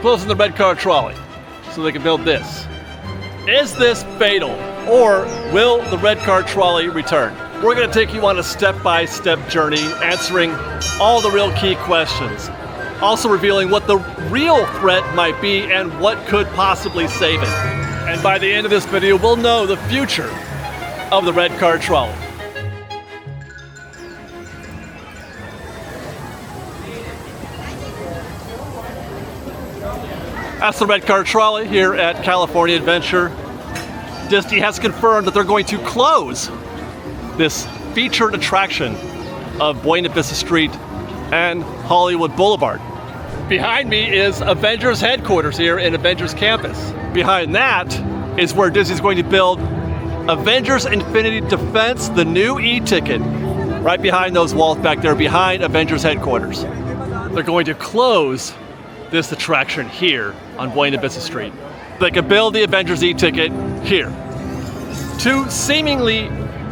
closing the Red Car Trolley so they can build this. Is this fatal, or will the Red Car Trolley return? We're going to take you on a step-by-step journey, answering all the real key questions. Also revealing what the real threat might be and what could possibly save it. And by the end of this video, we'll know the future of the Red Car Trolley. That's the Red Car Trolley here at California Adventure. Disney has confirmed that they're going to close this featured attraction of Buena Vista Street and Hollywood Boulevard. Behind me is Avengers headquarters here in Avengers Campus. Behind that is where Disney's going to build Avengers Infinity Defense, the new E Ticket. Right behind those walls back there, behind Avengers headquarters. They're going to close this attraction here on Buena Vista Street. They could build the Avengers E Ticket here. Two seemingly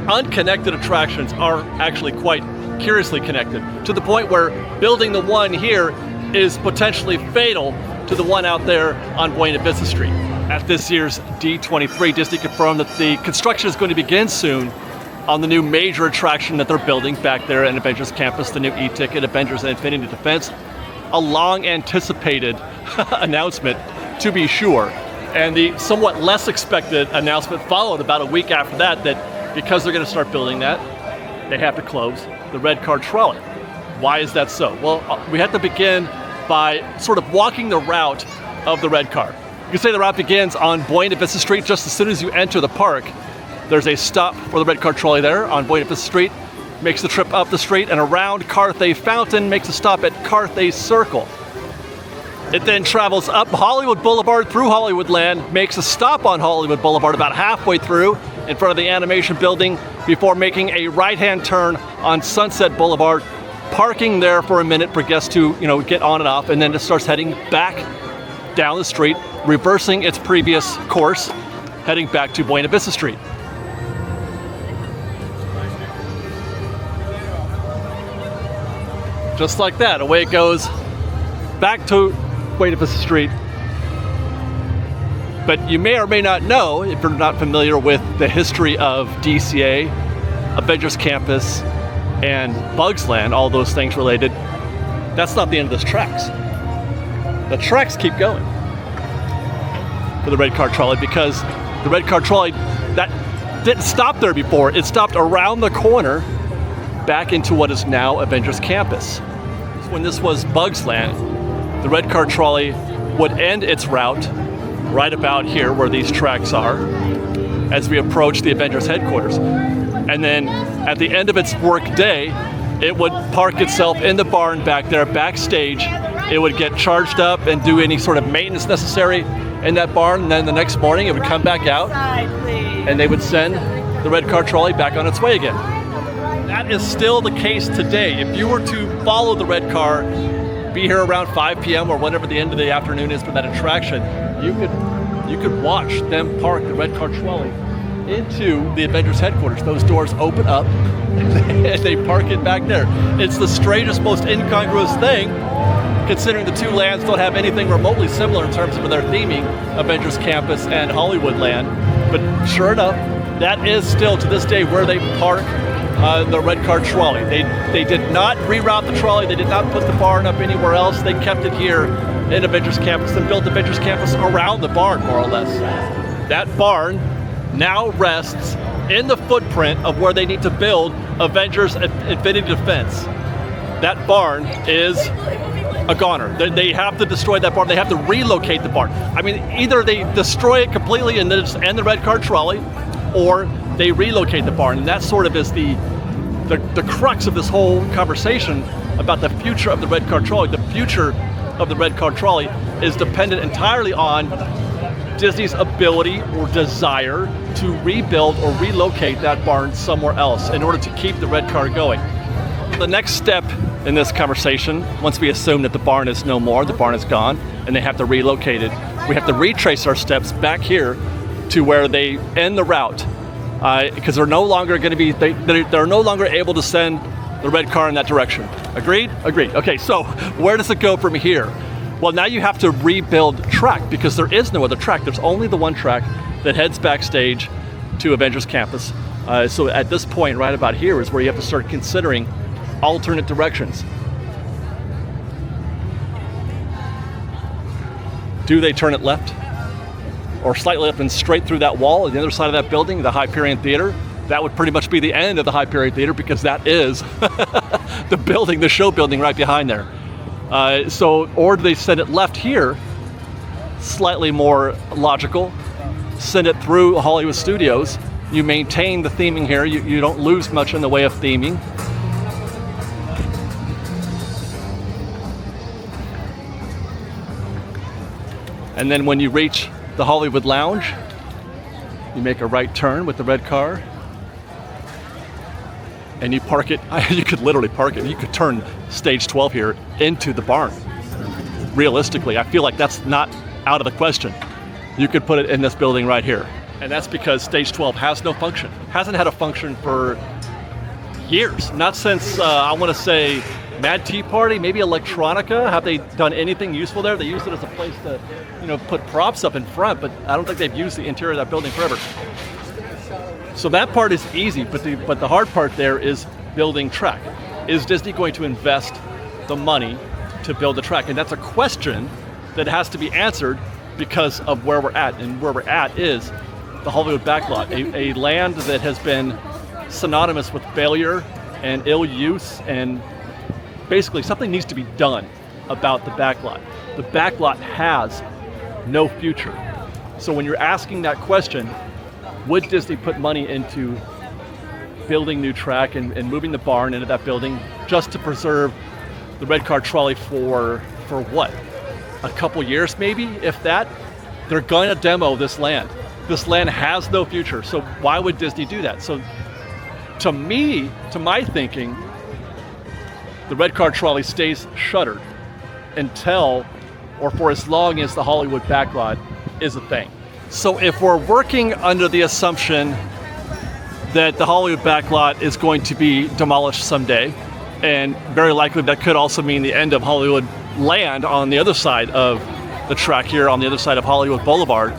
unconnected attractions are actually quite curiously connected, to the point where building the one here is potentially fatal to the one out there on Buena Vista Street. At this year's D23, Disney confirmed that the construction is going to begin soon on the new major attraction that they're building back there in Avengers Campus, the new E Ticket, Avengers Infinity Defense. A long anticipated announcement, to be sure. And the somewhat less expected announcement followed about a week after that, that because they're going to start building that, they have to close the Red Car Trolley. Why is that so? Well, we have to begin by sort of walking the route of the Red Car. You can say the route begins on Buena Vista Street. Just as soon as you enter the park, there's a stop for the Red Car Trolley there on Buena Vista Street. Makes the trip up the street and around Carthay Fountain, makes a stop at Carthay Circle. It then travels up Hollywood Boulevard through Hollywoodland, makes a stop on Hollywood Boulevard about halfway through in front of the animation building before making a right-hand turn on Sunset Boulevard, parking there for a minute for guests to, get on and off, and then it starts heading back down the street, reversing its previous course, heading back to Buena Vista Street. Just like that, away it goes back to Buena Vista Street. But you may or may not know, if you're not familiar with the history of DCA, Avengers Campus, and Bugs Land, all those things related, that's not the end of this tracks. The tracks keep going for the Red Car Trolley, because the Red Car Trolley, that didn't stop there before. It stopped around the corner back into what is now Avengers Campus. When this was Bugs Land, the Red Car Trolley would end its route right about here where these tracks are as we approach the Avengers headquarters. And then at the end of its work day, it would park itself in the barn back there, backstage. It would get charged up and do any sort of maintenance necessary in that barn. And then the next morning it would come back out and they would send the Red Car Trolley back on its way again. That is still the case today. If you were to follow the Red Car, be here around 5 p.m. or whatever the end of the afternoon is for that attraction, you could watch them park the Red Car Trolley into the Avengers headquarters. Those doors open up and they park it back there. It's the strangest, most incongruous thing, considering the two lands don't have anything remotely similar in terms of their theming, Avengers Campus and Hollywood Land. But sure enough, that is still to this day where they park the Red Car Trolley. They did not reroute the trolley. They did not put the barn up anywhere else. They kept it here in Avengers Campus and built Avengers Campus around the barn, more or less. That barn now rests in the footprint of where they need to build Avengers Infinity Defense. That barn is a goner. They have to destroy that barn. They have to relocate the barn. I mean, either they destroy it completely and then just end the Red Car Trolley, or they relocate the barn. And that sort of is the crux of this whole conversation about the future of the Red Car Trolley. The future of the Red Car Trolley is dependent entirely on Disney's ability or desire to rebuild or relocate that barn somewhere else in order to keep the Red Car going. The next step in this conversation, once we assume that the barn is no more, the barn is gone, and they have to relocate it, we have to retrace our steps back here to where they end the route, because they're no longer going to be, they're no longer able to send the Red Car in that direction. Agreed? Agreed. Okay, so where does it go from here? Well, now you have to rebuild track because there is no other track. There's only the one track that heads backstage to Avengers Campus. So at this point, right about here, is where you have to start considering alternate directions. Do they turn it left or slightly up and straight through that wall on the other side of that building, the Hyperion Theater? That would pretty much be the end of the Hyperion Theater because that is the building, the show building right behind there. Or do they send it left here, slightly more logical, send it through Hollywood Studios, you maintain the theming here, you don't lose much in the way of theming. And then when you reach the Hollywood Lounge, you make a right turn with the red car, and you park it. You could literally park it. You could turn stage 12 here into the barn. Realistically, I feel like that's not out of the question. You could put it in this building right here. And that's because stage 12 has no function. Hasn't had a function for years. Not since, I want to say, Mad Tea Party, maybe Electronica. Have they done anything useful there? They used it as a place to, put props up in front, but I don't think they've used the interior of that building forever. So that part is easy, but the hard part there is building track. Is Disney going to invest the money to build the track? And that's a question that has to be answered because of where we're at. And where we're at is the Hollywood backlot, a land that has been synonymous with failure and ill use, and basically something needs to be done about the backlot. The backlot has no future. So when you're asking that question, would Disney put money into building new track and moving the barn into that building just to preserve the Red Car Trolley for what? A couple years maybe, if that? They're going to demo this land. This land has no future, so why would Disney do that? So to me, to my thinking, the Red Car Trolley stays shuttered until, or for as long as the Hollywood backlot is a thing. So if we're working under the assumption that the Hollywood backlot is going to be demolished someday, and very likely that could also mean the end of Hollywood Land on the other side of the track here, on the other side of Hollywood Boulevard,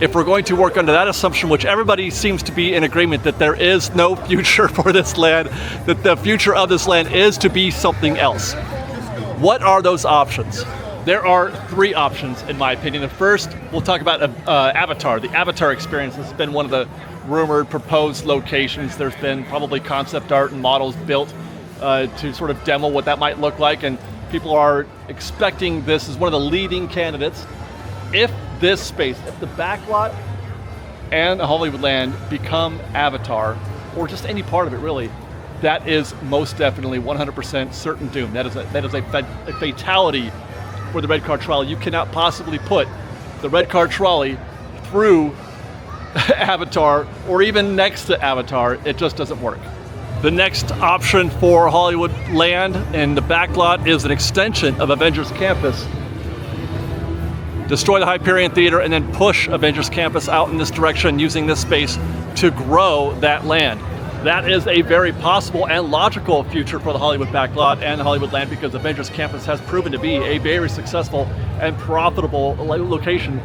if we're going to work under that assumption, which everybody seems to be in agreement that there is no future for this land, that the future of this land is to be something else, what are those options? There are three options, in my opinion. The first, we'll talk about Avatar. The Avatar experience has been one of the rumored proposed locations. There's been probably concept art and models built to sort of demo what that might look like, and people are expecting this as one of the leading candidates. If this space, if the backlot and Hollywoodland become Avatar, or just any part of it really, that is most definitely 100% certain doom. That is a fatality for the Red Car Trolley. You cannot possibly put the Red Car Trolley through Avatar or even next to Avatar. It just doesn't work. The next option for Hollywood Land and the backlot is an extension of Avengers Campus. Destroy the Hyperion Theater and then push Avengers Campus out in this direction using this space to grow that land. That is a very possible and logical future for the Hollywood backlot and Hollywood Land, because Avengers Campus has proven to be a very successful and profitable location.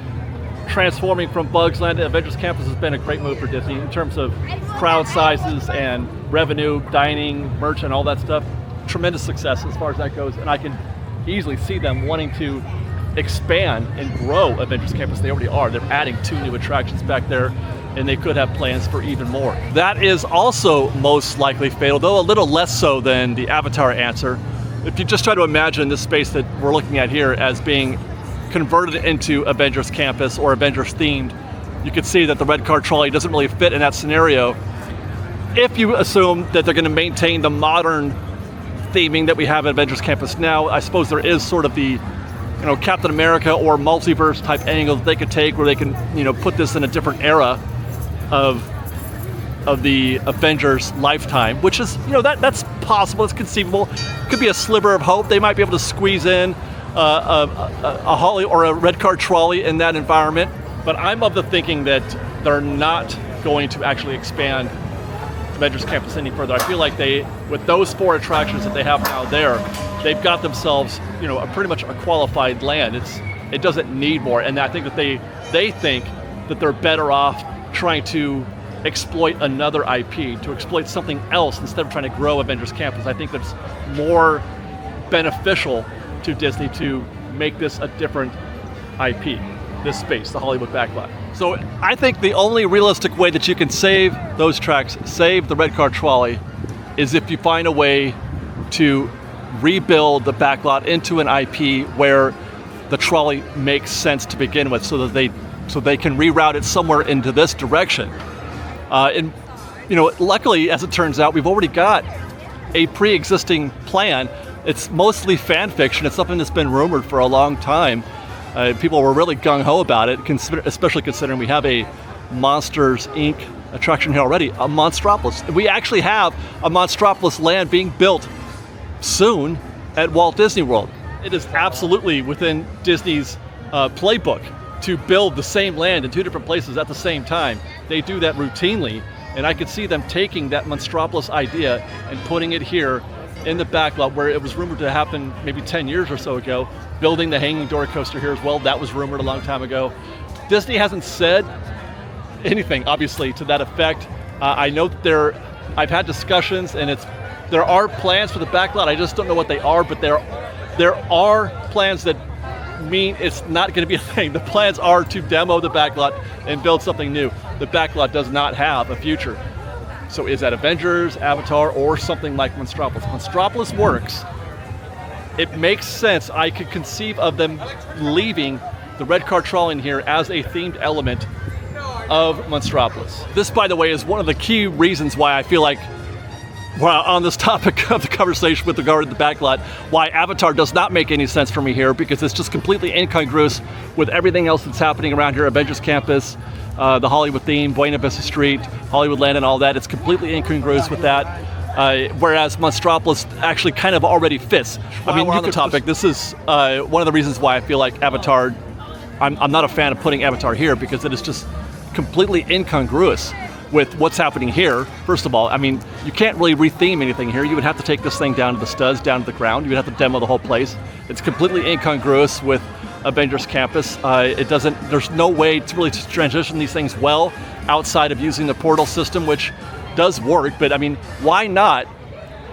Transforming from Bugs Land to Avengers Campus has been a great move for Disney in terms of crowd sizes and revenue, dining, merch, and all that stuff. Tremendous success as far as that goes, and I can easily see them wanting to expand and grow Avengers Campus. They already are. They're adding 2 new attractions back there, and they could have plans for even more. That is also most likely fatal, though a little less so than the Avatar answer. If you just try to imagine this space that we're looking at here as being converted into Avengers Campus or Avengers themed, you could see that the Red Car Trolley doesn't really fit in that scenario. If you assume that they're going to maintain the modern theming that we have at Avengers Campus now, I suppose there is sort of the Captain America or multiverse type angle that they could take, where they can put this in a different era of the Avengers lifetime, which is that's possible, it's conceivable. Could be a sliver of hope. They might be able to squeeze in a Holly or a Red Car Trolley in that environment, but I'm of the thinking that they're not going to actually expand Avengers Campus any further. I feel like with those 4 attractions that they have now there, they've got themselves, pretty much a qualified land. It doesn't need more, and I think that they think that they're better off trying to exploit another IP, to exploit something else instead of trying to grow Avengers Campus. I think that's more beneficial to Disney to make this a different IP, this space, the Hollywood backlot. So I think the only realistic way that you can save those tracks, save the Red Car Trolley, is if you find a way to rebuild the backlot into an IP where the trolley makes sense to begin with, so they can reroute it somewhere into this direction. And luckily, as it turns out, we've already got a pre-existing plan. It's mostly fan fiction. It's something that's been rumored for a long time. People were really gung-ho about it, especially considering we have a Monsters, Inc. attraction here already, a Monstropolis. We actually have a Monstropolis land being built soon at Walt Disney World. It is absolutely within Disney's playbook to build the same land in two different places at the same time. They do that routinely, and I could see them taking that Monstropolis idea and putting it here in the backlot where it was rumored to happen maybe 10 years or so ago, building the hanging door coaster here as well. That was rumored a long time ago. Disney hasn't said anything, obviously, to that effect. I know that I've had discussions, and there are plans for the backlot. I just don't know what they are, but there are plans that mean it's not going to be a thing. The plans are to demo the backlot and build something new. The backlot does not have a future. So is that Avengers, Avatar, or something like Monstropolis? Monstropolis works. It makes sense. I could conceive of them leaving the Red Car Trolley in here as a themed element of Monstropolis. This, by the way, is one of the key reasons why I feel like, well, on this topic of the conversation with regard to the backlot, why Avatar does not make any sense for me here, because it's just completely incongruous with everything else that's happening around here. Avengers Campus, the Hollywood theme, Buena Vista Street, Hollywood Land, and all that. It's completely incongruous with that. Whereas Monstropolis actually kind of already fits. I mean, on the topic, this is one of the reasons why I feel like Avatar, I'm not a fan of putting Avatar here, because it is just completely incongruous with what's happening here. First of all, I mean, you can't really retheme anything here. You would have to take this thing down to the studs, down to the ground. You would have to demo the whole place. It's completely incongruous with Avengers Campus. There's no way to really transition these things well outside of using the portal system, which does work, but I mean, why not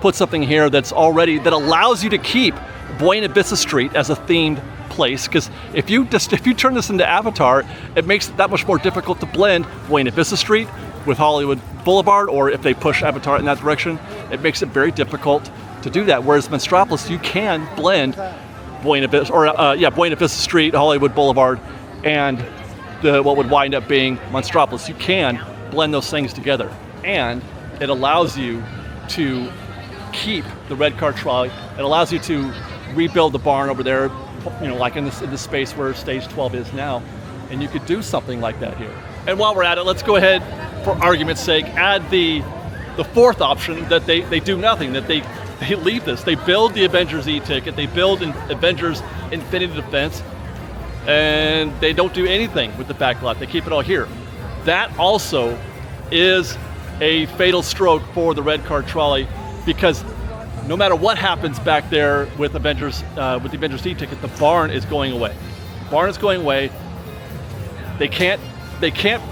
put something here that allows you to keep Buena Vista Street as a themed place? Because if you turn this into Avatar, it makes it that much more difficult to blend Buena Vista Street with Hollywood Boulevard, or if they push Avatar in that direction, it makes it very difficult to do that. Whereas Monstropolis, you can blend Buena Vista Street, Hollywood Boulevard, and what would wind up being Monstropolis. You can blend those things together, and it allows you to keep the Red Car Trolley. It allows you to rebuild the barn over there, like in this space where Stage 12 is now, and you could do something like that here. And while we're at it, let's go ahead, for argument's sake, add the fourth option, that they do nothing, that they leave this. They build the Avengers E Ticket, they build an Avengers Infinity Defense, and they don't do anything with the backlot. They keep it all here. That also is a fatal stroke for the Red Car Trolley, because no matter what happens back there with the Avengers E Ticket, the barn is going away. The barn is going away. They can't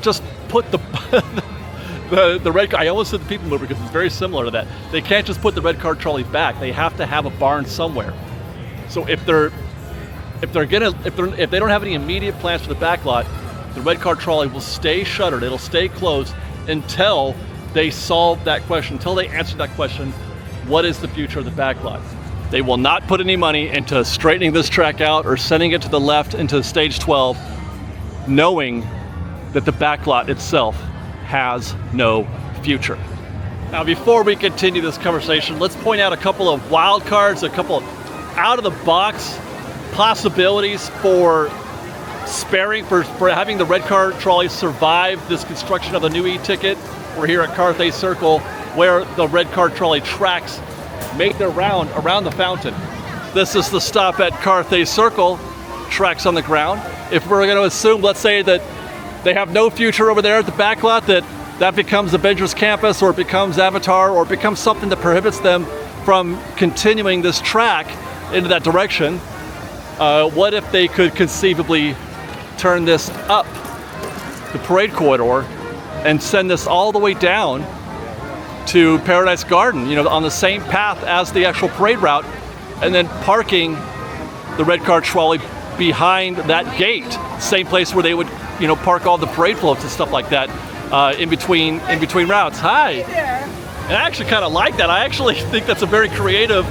just put the Red Car, I almost said the People Mover because it's very similar to that. They can't just put the Red Car Trolley back. They have to have a barn somewhere. So if they don't have any immediate plans for the backlot, the Red Car Trolley will stay shuttered. It'll stay closed until they solve that question, until they answer that question, what is the future of the backlot? They will not put any money into straightening this track out or sending it to the left into Stage 12, knowing that the backlot itself has no future. Now, before we continue this conversation, let's point out a couple of wild cards, a couple of out-of-the-box possibilities for having the Red Car Trolley survive this construction of the new E-Ticket. We're here at Carthay Circle, where the Red Car Trolley tracks make their round around the fountain. This is the stop at Carthay Circle, tracks on the ground. If we're going to assume, let's say that they have no future over there at the backlot, that becomes Avengers Campus, or it becomes Avatar, or it becomes something that prohibits them from continuing this track into that direction, what if they could conceivably turn this up the parade corridor and send this all the way down to Paradise Garden, you know, on the same path as the actual parade route, and then parking the red car trolley behind that gate, same place where they would, you know, park all the parade floats and stuff like that, in between routes. Hi. And I actually kind of like that. I actually think that's a very creative,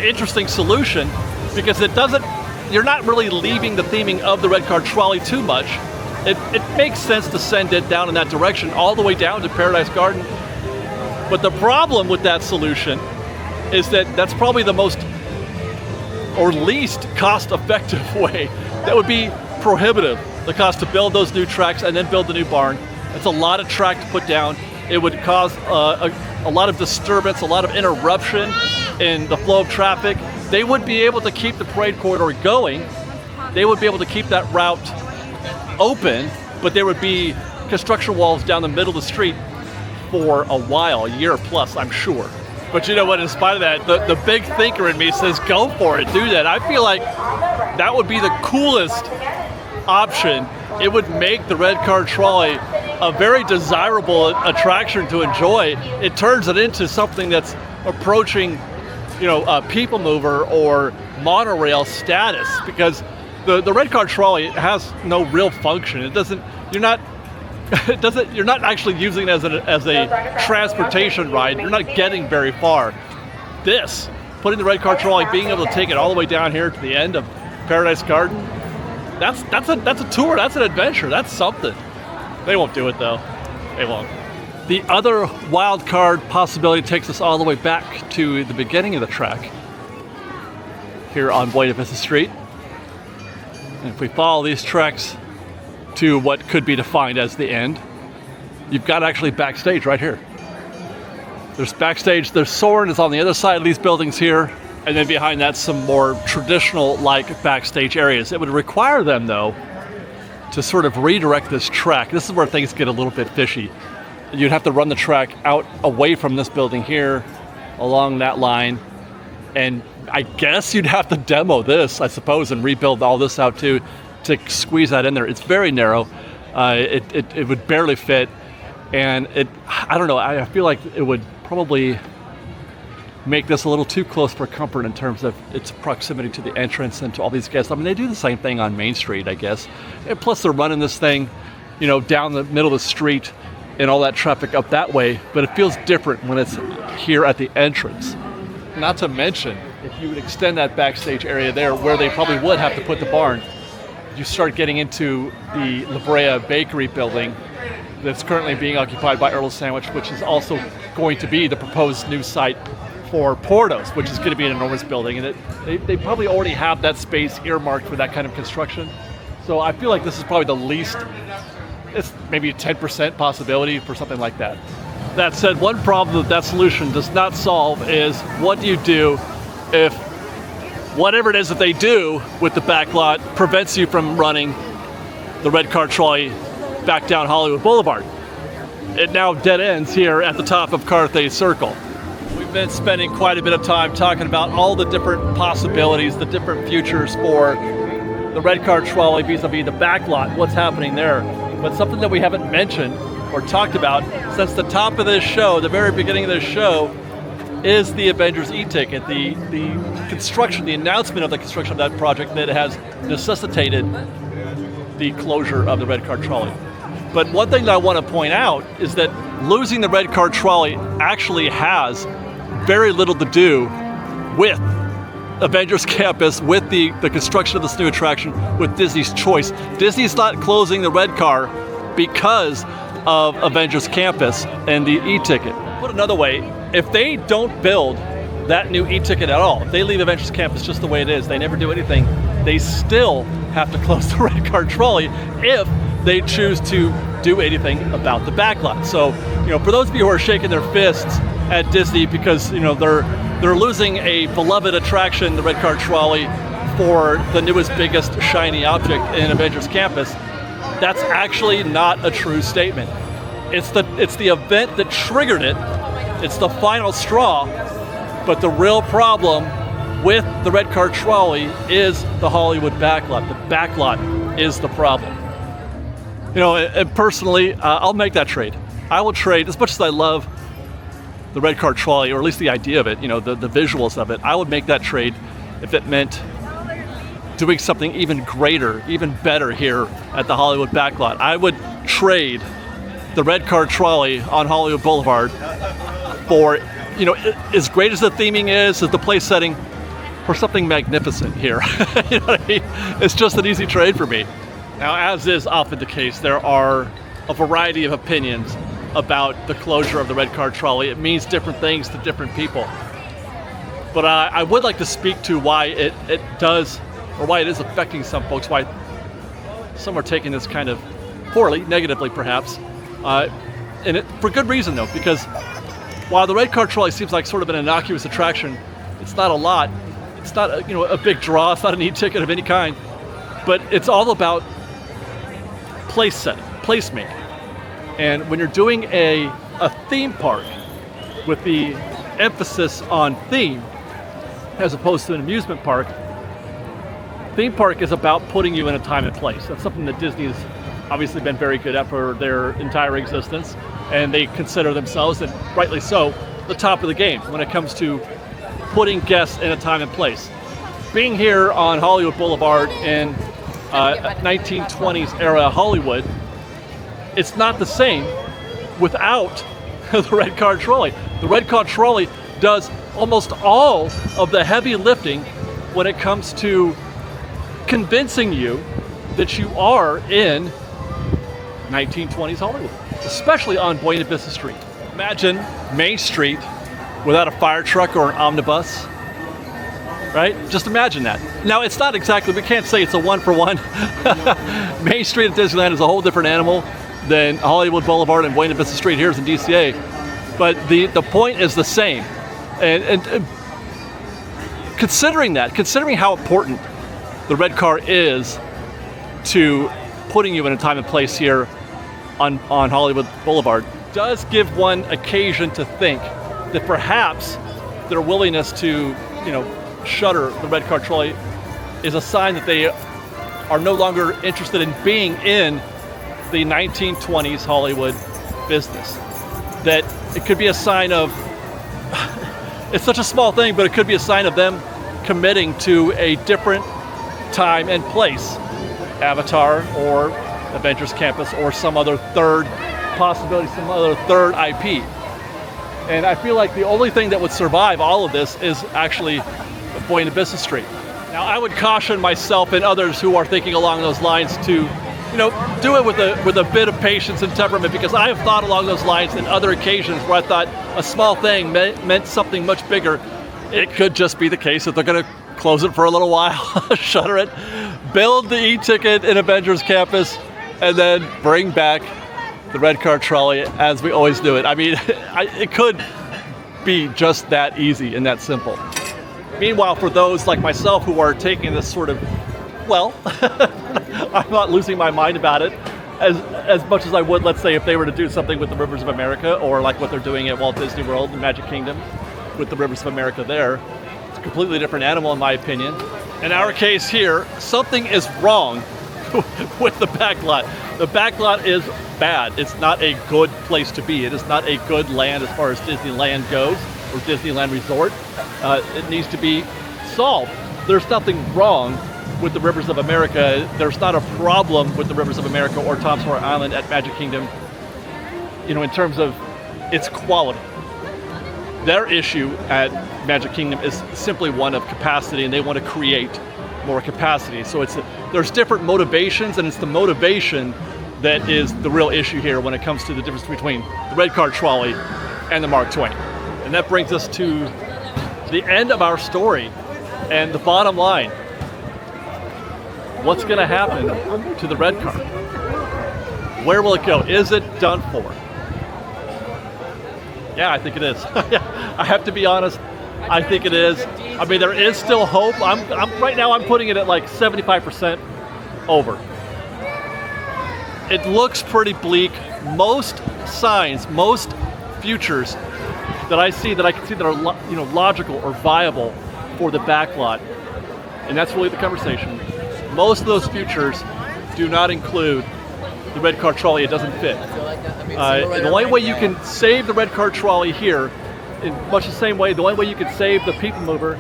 interesting solution, because it doesn't, you're not really leaving the theming of the red car trolley too much. It makes sense to send it down in that direction, all the way down to Paradise Garden. But the problem with that solution is that that's probably the most or least cost-effective way. That would be prohibitive, the cost to build those new tracks and then build the new barn. It's a lot of track to put down. It would cause a lot of disturbance, a lot of interruption in the flow of traffic. They would be able to keep the parade corridor going. They would be able to keep that route open, but there would be construction walls down the middle of the street for a while, a year plus, I'm sure. But you know what, in spite of that, the big thinker in me says, go for it, do that. I feel like that would be the coolest option. It would make the red car trolley a very desirable attraction to enjoy. It turns it into something that's approaching, you know, a people mover or monorail status, because the red car trolley has no real function. It doesn't, you're not actually using it as a transportation ride. You're not getting very far. This, putting the red car trolley, being able to take it all the way down here to the end of Paradise Garden, that's a tour, that's an adventure, that's something. They won't do it though, they won't. The other wild card possibility takes us all the way back to the beginning of the track here on Buena Vista Street. And if we follow these tracks to what could be defined as the end, you've got actually backstage right here. There's backstage, there's Soarin' is on the other side of these buildings here, and then behind that some more traditional like backstage areas. It would require them though to sort of redirect this track. This is where things get a little bit fishy. You'd have to run the track out away from this building here, along that line, and I guess you'd have to demo this, I suppose, and rebuild all this out too, to squeeze that in there. It's very narrow. It would barely fit, and I don't know, I feel like it would probably make this a little too close for comfort in terms of its proximity to the entrance and to all these guests. I mean, they do the same thing on Main Street, I guess. And plus they're running this thing, you know, down the middle of the street and all that traffic up that way, but it feels different when it's here at the entrance. Not to mention, if you would extend that backstage area there where they probably would have to put the barn, you start getting into the La Brea Bakery building that's currently being occupied by Earl's Sandwich, which is also going to be the proposed new site for Portos, which is going to be an enormous building. And they probably already have that space earmarked for that kind of construction. So I feel like this is probably the least, it's maybe a 10% possibility for something like that. That said, one problem that solution does not solve is, what do you do if whatever it is that they do with the back lot prevents you from running the red car trolley back down Hollywood Boulevard? It now dead ends here at the top of Carthay Circle. We've been spending quite a bit of time talking about all the different possibilities, the different futures for the red car trolley vis-a-vis the back lot, what's happening there. But something that we haven't mentioned or talked about since the top of this show, the very beginning of this show, is the Avengers E Ticket, the construction, the announcement of the construction of that project that has necessitated the closure of the red car trolley. But one thing that I want to point out is that losing the red car trolley actually has very little to do with Avengers Campus, with the construction of this new attraction, with Disney's choice. Disney's not closing the red car because of Avengers Campus and the E-Ticket. Put another way, if they don't build that new E-Ticket at all, if they leave Avengers Campus just the way it is, they never do anything, they still have to close the red car trolley if they choose to do anything about the backlot. So, you know, for those of you who are shaking their fists at Disney because, you know, they're losing a beloved attraction, the red car trolley, for the newest, biggest, shiny object in Avengers Campus, that's actually not a true statement. It's the event that triggered it. It's the final straw, But the real problem with the Red Car Trolley is the Hollywood backlot. The backlot is the problem. You know, and personally, I'll make that trade. I will trade, as much as I love the Red Car Trolley, or at least the idea of it, you know, the visuals of it, I would make that trade if it meant doing something even greater, even better here at the Hollywood backlot. I would trade the Red Car Trolley on Hollywood Boulevard for, you know, as great as the theming is, as the place setting, for something magnificent here. You know what I mean? It's just an easy trade for me. Now, as is often the case, there are a variety of opinions about the closure of the Red Car Trolley. It means different things to different people. But I would like to speak to why it does, or why it is affecting some folks, why some are taking this kind of poorly, negatively perhaps. And for good reason though, because while the Red Car Trolley seems like sort of an innocuous attraction, it's not a lot. It's not a big draw, it's not an e-ticket of any kind, but it's all about place setting, placemaking. And when you're doing a theme park with the emphasis on theme as opposed to an amusement park, theme park is about putting you in a time and place. That's something that Disney's obviously been very good at for their entire existence, and they consider themselves, and rightly so, the top of the game when it comes to putting guests in a time and place. Being here on Hollywood Boulevard in 1920s era Hollywood, it's not the same without the Red Car Trolley. The Red Car Trolley does almost all of the heavy lifting when it comes to convincing you that you are in 1920s Hollywood, especially on Buena Vista Street. Imagine Main Street without a fire truck or an omnibus, right? Just imagine that. Now, it's not exactly, we can't say it's a one-for-one. Main Street at Disneyland is a whole different animal than Hollywood Boulevard and Buena Vista Street here in DCA. But the point is the same. And considering how important the Red Car is to putting you in a time and place here on Hollywood Boulevard, does give one occasion to think that perhaps their willingness to, shutter the Red Car Trolley is a sign that they are no longer interested in being in the 1920s Hollywood business. That it could be a sign of, it's such a small thing, but it could be a sign of them committing to a different time and place. Avatar or Avengers Campus or some other third possibility, some other third IP. And I feel like the only thing that would survive all of this is actually Buena Vista Street. Now, I would caution myself and others who are thinking along those lines to, do it with a bit of patience and temperament, because I have thought along those lines in other occasions where I thought a small thing meant something much bigger. It could just be the case that they're going to close it for a little while, shutter it, build the e-ticket in Avengers Campus, and then bring back the Red Car Trolley as we always do it. I mean, it could be just that easy and that simple. Meanwhile, for those like myself who are taking this sort of, I'm not losing my mind about it as much as I would, let's say, if they were to do something with the Rivers of America, or like what they're doing at Walt Disney World and Magic Kingdom with the Rivers of America there. It's a completely different animal in my opinion. In our case here, something is wrong with the backlot. The backlot is bad. It's not a good place to be. It is not a good land as far as Disneyland goes, or Disneyland Resort. It needs to be solved. There's nothing wrong with the Rivers of America. There's not a problem with the Rivers of America or Tom Sawyer Island at Magic Kingdom, in terms of its quality. Their issue at Magic Kingdom is simply one of capacity, and they want to create more capacity. So there's different motivations, and it's the motivation that is the real issue here when it comes to the difference between the Red Car Trolley and the Mark Twain. And that brings us to the end of our story and the bottom line. What's going to happen to the Red Car? Where will it go? Is it done for? Yeah, I think it is. I have to be honest. I think it is. I mean, there is still hope. Right now I'm putting it at like 75% over. It looks pretty bleak. Most signs, most futures that I can see that are logical or viable for the backlot. And that's really the conversation. Most of those futures do not include the red car trolley. It doesn't fit. And the only way you can save the red car trolley here, in much the same way, the only way you can save the people mover,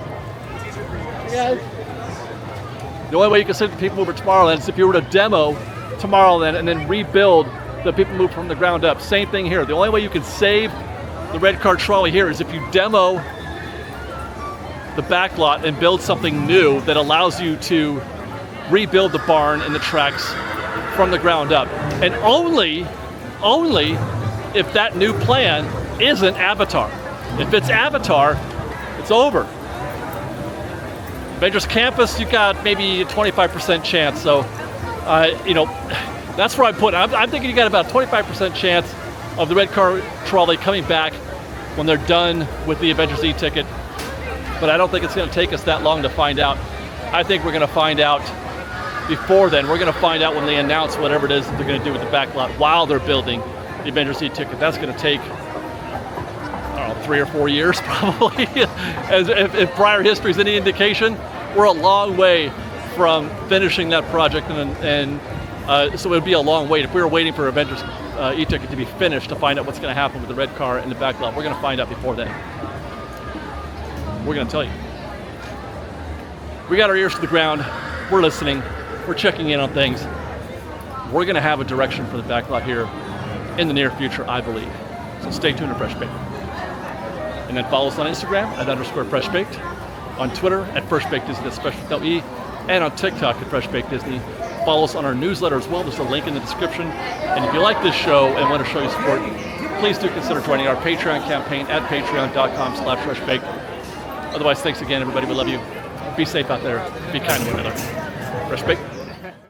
the only way you can save the people mover Tomorrowland is if you were to demo Tomorrowland and then rebuild the people mover from the ground up. Same thing here. The only way you can save the red car trolley here is if you demo the backlot and build something new that allows you to rebuild the barn and the tracks from the ground up. And only if that new plan isn't Avatar. If it's Avatar, it's over. Avengers Campus, you got maybe a 25% chance. So, that's where I put it. I'm thinking you got about a 25% chance of the red car trolley coming back when they're done with the Avengers E Ticket. But I don't think it's going to take us that long to find out. I think we're going to find out before then. We're going to find out when they announce whatever it is that they're going to do with the backlot while they're building the Avengers E Ticket. That's going to take, I don't know, 3 or 4 years probably. As if prior history is any indication, we're a long way from finishing that project, and so it would be a long wait. If we were waiting for Avengers E Ticket to be finished to find out what's going to happen with the red car and the backlot, we're going to find out before then. We're going to tell you. We got our ears to the ground. We're listening. We're checking in on things. We're going to have a direction for the backlot here in the near future, I believe. So stay tuned to Fresh Baked. And then follow us on Instagram @_FreshBaked, on Twitter @FreshBakedDisney, that's special without E, and on TikTok @FreshBakedDisney. Follow us on our newsletter as well. There's a link in the description. And if you like this show and want to show your support, please do consider joining our Patreon campaign at patreon.com/freshbaked. Otherwise, thanks again, everybody. We love you. Be safe out there. Be kind to one another. Fresh Baked.